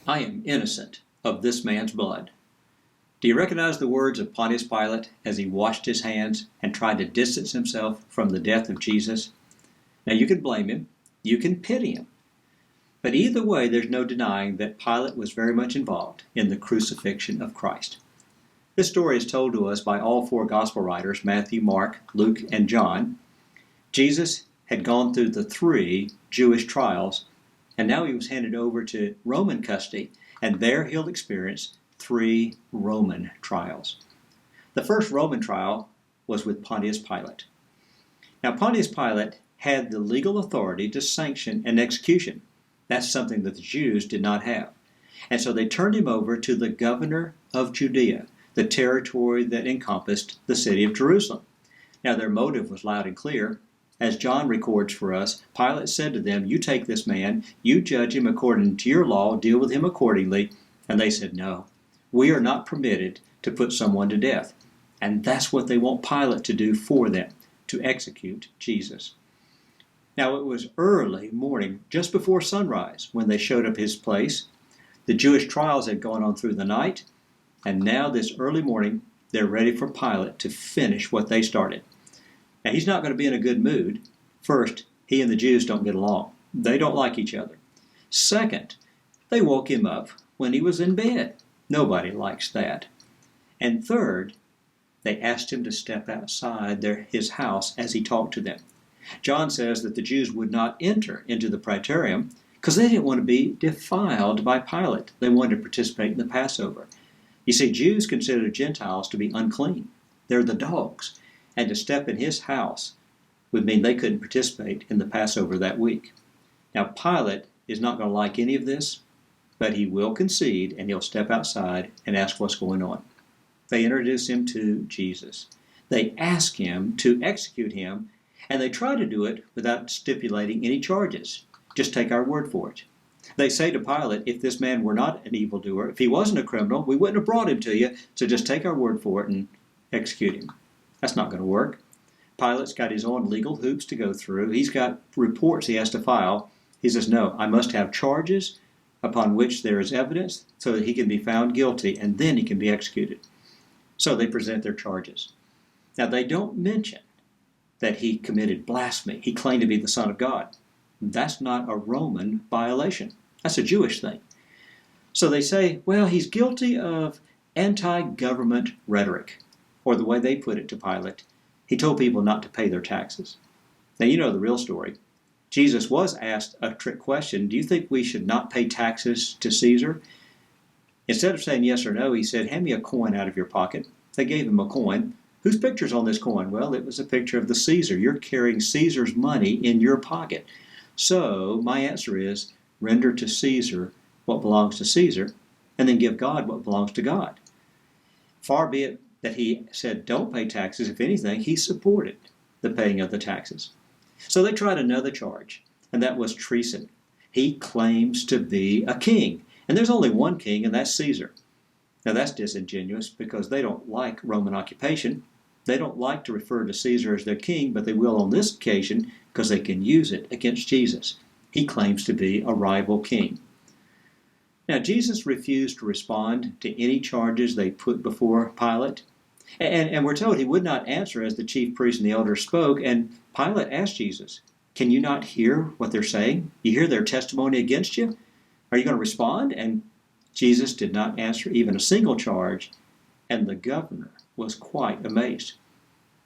I am innocent of this man's blood. Do you recognize the words of Pontius Pilate as he washed his hands and tried to distance himself from the death of Jesus? Now you can blame him, you can pity him, but either way there's no denying that Pilate was very much involved in the crucifixion of Christ. This story is told to us by all four gospel writers, Matthew, Mark, Luke, and John. Jesus had gone through the 3 Jewish trials, and now he was handed over to Roman custody, and there he'll experience 3 Roman trials. The first Roman trial was with Pontius Pilate. Now, Pontius Pilate had the legal authority to sanction an execution. That's something that the Jews did not have. And so they turned him over to the governor of Judea, the territory that encompassed the city of Jerusalem. Now, their motive was loud and clear. As John records for us, Pilate said to them, "You take this man, you judge him according to your law, deal with him accordingly." And they said, "No, we are not permitted to put someone to death." And that's what they want Pilate to do for them, to execute Jesus. Now, it was early morning, just before sunrise, when they showed up at his place. The Jewish trials had gone on through the night, and now this early morning, they're ready for Pilate to finish what they started. Now, he's not going to be in a good mood. First, he and the Jews don't get along. They don't like each other. Second, they woke him up when he was in bed. Nobody likes that. And third, they asked him to step outside his house as he talked to them. John says that the Jews would not enter into the praetorium because they didn't want to be defiled by Pilate. They wanted to participate in the Passover. You see, Jews consider Gentiles to be unclean. They're the dogs. And to step in his house would mean they couldn't participate in the Passover that week. Now, Pilate is not going to like any of this, but he will concede and he'll step outside and ask what's going on. They introduce him to Jesus. They ask him to execute him, and they try to do it without stipulating any charges. Just take our word for it. They say to Pilate, if this man were not an evildoer, if he wasn't a criminal, we wouldn't have brought him to you, so just take our word for it and execute him. That's not going to work. Pilate's got his own legal hoops to go through. He's got reports he has to file. He says, no, I must have charges upon which there is evidence so that he can be found guilty, and then he can be executed. So they present their charges. Now, they don't mention that he committed blasphemy. He claimed to be the Son of God. That's not a Roman violation. That's a Jewish thing. So they say, well, he's guilty of anti-government rhetoric, or the way they put it to Pilate, he told people not to pay their taxes. Now, you know the real story. Jesus was asked a trick question, do you think we should not pay taxes to Caesar? Instead of saying yes or no, he said, hand me a coin out of your pocket. They gave him a coin. Whose picture's on this coin? Well, it was a picture of the Caesar. You're carrying Caesar's money in your pocket. So my answer is, render to Caesar what belongs to Caesar, and then give God what belongs to God. Far be it that he said, don't pay taxes. If anything, he supported the paying of the taxes. So they tried another charge, and that was treason. He claims to be a king, and there's only one king, and that's Caesar. Now that's disingenuous because they don't like Roman occupation. They don't like to refer to Caesar as their king, but they will on this occasion because they can use it against Jesus. He claims to be a rival king. Now, Jesus refused to respond to any charges they put before Pilate. And we're told he would not answer as the chief priests and the elders spoke. And Pilate asked Jesus, can you not hear what they're saying? You hear their testimony against you? Are you going to respond? And Jesus did not answer even a single charge. And the governor was quite amazed.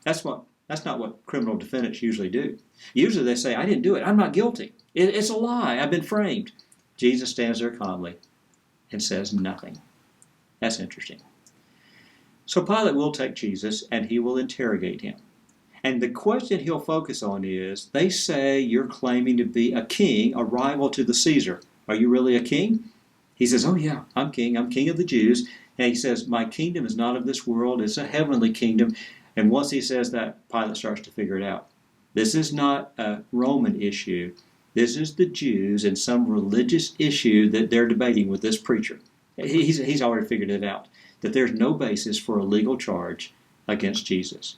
That's not what criminal defendants usually do. Usually they say, I didn't do it. I'm not guilty. It's a lie. I've been framed. Jesus stands there calmly and says nothing. That's interesting. So Pilate will take Jesus and he will interrogate him. And the question he'll focus on is, they say you're claiming to be a king, a rival to the Caesar. Are you really a king? He says, oh yeah, I'm king. I'm king of the Jews. And he says, my kingdom is not of this world. It's a heavenly kingdom. And once he says that, Pilate starts to figure it out. This is not a Roman issue. This is the Jews and some religious issue that they're debating with this preacher. He's already figured it out, that there's no basis for a legal charge against Jesus.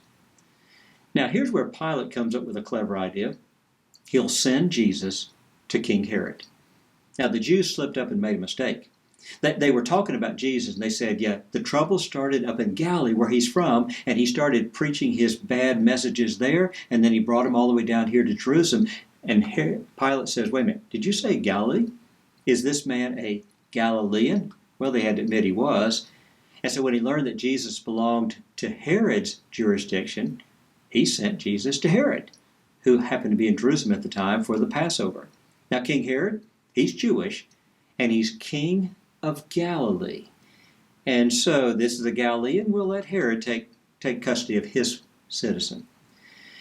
Now, here's where Pilate comes up with a clever idea. He'll send Jesus to King Herod. Now, the Jews slipped up and made a mistake. They were talking about Jesus, and they said, yeah, the trouble started up in Galilee where he's from, and he started preaching his bad messages there, and then he brought them all the way down here to Jerusalem. And Pilate says, wait a minute, did you say Galilee? Is this man a Galilean? Well, they had to admit he was. And so when he learned that Jesus belonged to Herod's jurisdiction, he sent Jesus to Herod, who happened to be in Jerusalem at the time for the Passover. Now, King Herod, he's Jewish, and he's king of Galilee. And so this is a Galilean. We'll let Herod take custody of his citizen.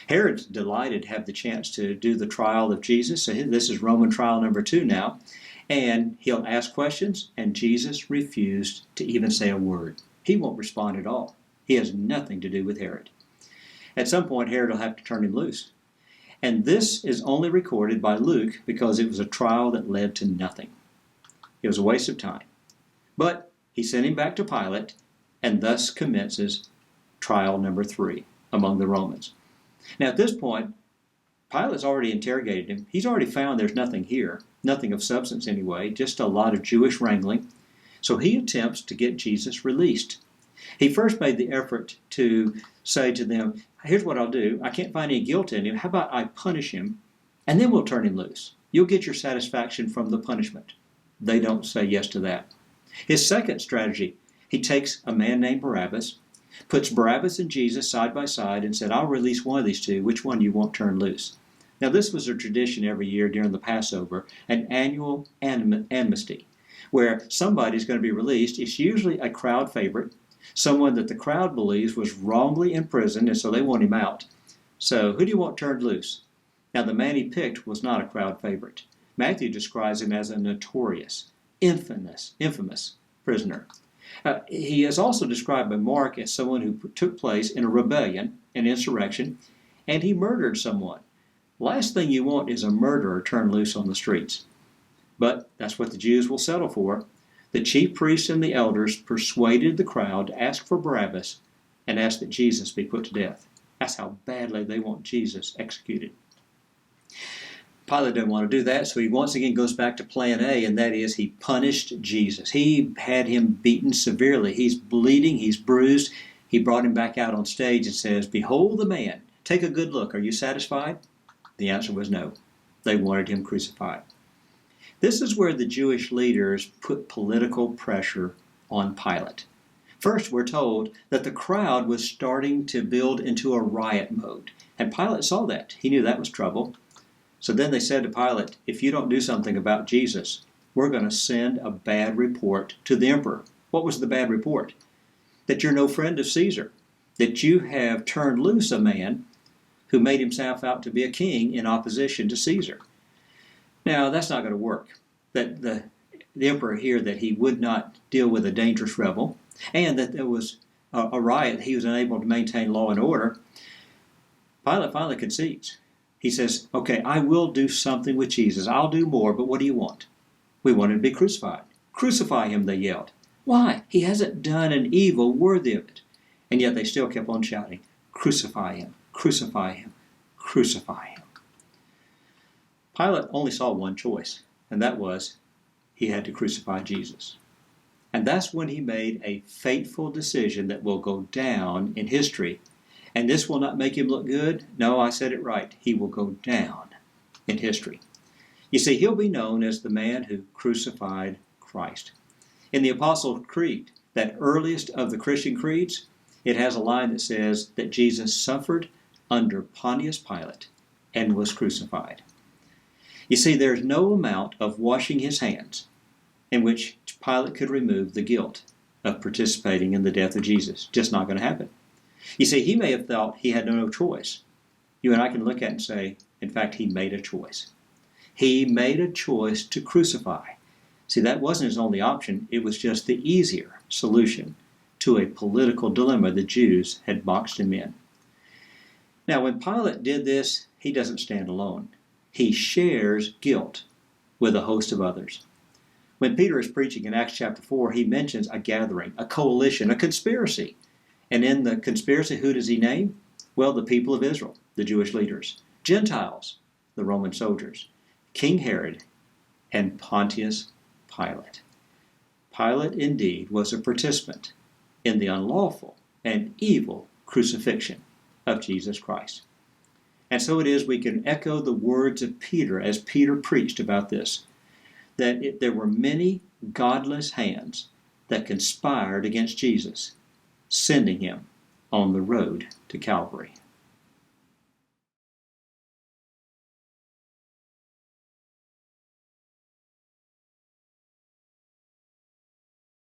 Herod's delighted to have the chance to do the trial of Jesus. So this is Roman trial number 2 now. And he'll ask questions, and Jesus refused to even say a word. He won't respond at all. He has nothing to do with Herod. At some point, Herod will have to turn him loose. And this is only recorded by Luke because it was a trial that led to nothing. It was a waste of time. But he sent him back to Pilate, and thus commences trial number 3 among the Romans. Now at this point, Pilate's already interrogated him. He's already found there's nothing here, nothing of substance anyway, just a lot of Jewish wrangling. So he attempts to get Jesus released. He first made the effort to say to them, here's what I'll do. I can't find any guilt in him. How about I punish him, and then we'll turn him loose. You'll get your satisfaction from the punishment. They don't say yes to that. His second strategy, he takes a man named Barabbas, puts Barabbas and Jesus side by side, and said, I'll release one of these two. Which one you won't turn loose? Now this was a tradition every year during the Passover, an annual amnesty, where somebody's going to be released. It's usually a crowd favorite, someone that the crowd believes was wrongly imprisoned, and so they want him out. So who do you want turned loose? Now the man he picked was not a crowd favorite. Matthew describes him as a notorious, infamous prisoner. He is also described by Mark as someone who took place in a rebellion, an insurrection, and he murdered someone. Last thing you want is a murderer turned loose on the streets. But that's what the Jews will settle for. The chief priests and the elders persuaded the crowd to ask for Barabbas and ask that Jesus be put to death. That's how badly they want Jesus executed. Pilate didn't want to do that, so he once again goes back to plan A, and that is he punished Jesus. He had him beaten severely. He's bleeding, he's bruised. He brought him back out on stage and says, behold the man. Take a good look. Are you satisfied? The answer was no. They wanted him crucified. This is where the Jewish leaders put political pressure on Pilate. First, we're told that the crowd was starting to build into a riot mode, and Pilate saw that. He knew that was trouble. So then they said to Pilate, if you don't do something about Jesus, we're going to send a bad report to the emperor. What was the bad report? That you're no friend of Caesar, that you have turned loose a man who made himself out to be a king in opposition to Caesar. Now, that's not going to work. That the emperor here, that he would not deal with a dangerous rebel, and that there was a riot, he was unable to maintain law and order. Pilate finally concedes. He says, okay, I will do something with Jesus. I'll do more, but what do you want? We want him to be crucified. Crucify him, they yelled. Why? He hasn't done an evil worthy of it. And yet they still kept on shouting, crucify him, crucify him, crucify him. Pilate only saw one choice, and that was he had to crucify Jesus. And that's when he made a fateful decision that will go down in history. And this will not make him look good. No, I said it right. He will go down in history. You see, he'll be known as the man who crucified Christ. In the Apostles' Creed, that earliest of the Christian creeds, it has a line that says that Jesus suffered under Pontius Pilate and was crucified. You see, there's no amount of washing his hands in which Pilate could remove the guilt of participating in the death of Jesus. Just not going to happen. You see, he may have thought he had no choice. You and I can look at it and say, in fact, he made a choice. He made a choice to crucify. See, that wasn't his only option. It was just the easier solution to a political dilemma the Jews had boxed him in. Now, when Pilate did this, he doesn't stand alone. He shares guilt with a host of others. When Peter is preaching in Acts chapter 4, he mentions a gathering, a coalition, a conspiracy. And in the conspiracy, who does he name? Well, the people of Israel, the Jewish leaders. Gentiles, the Roman soldiers. King Herod and Pontius Pilate. Pilate indeed was a participant in the unlawful and evil crucifixion of Jesus Christ. And so it is we can echo the words of Peter as Peter preached about this, that there were many godless hands that conspired against Jesus, sending him on the road to Calvary.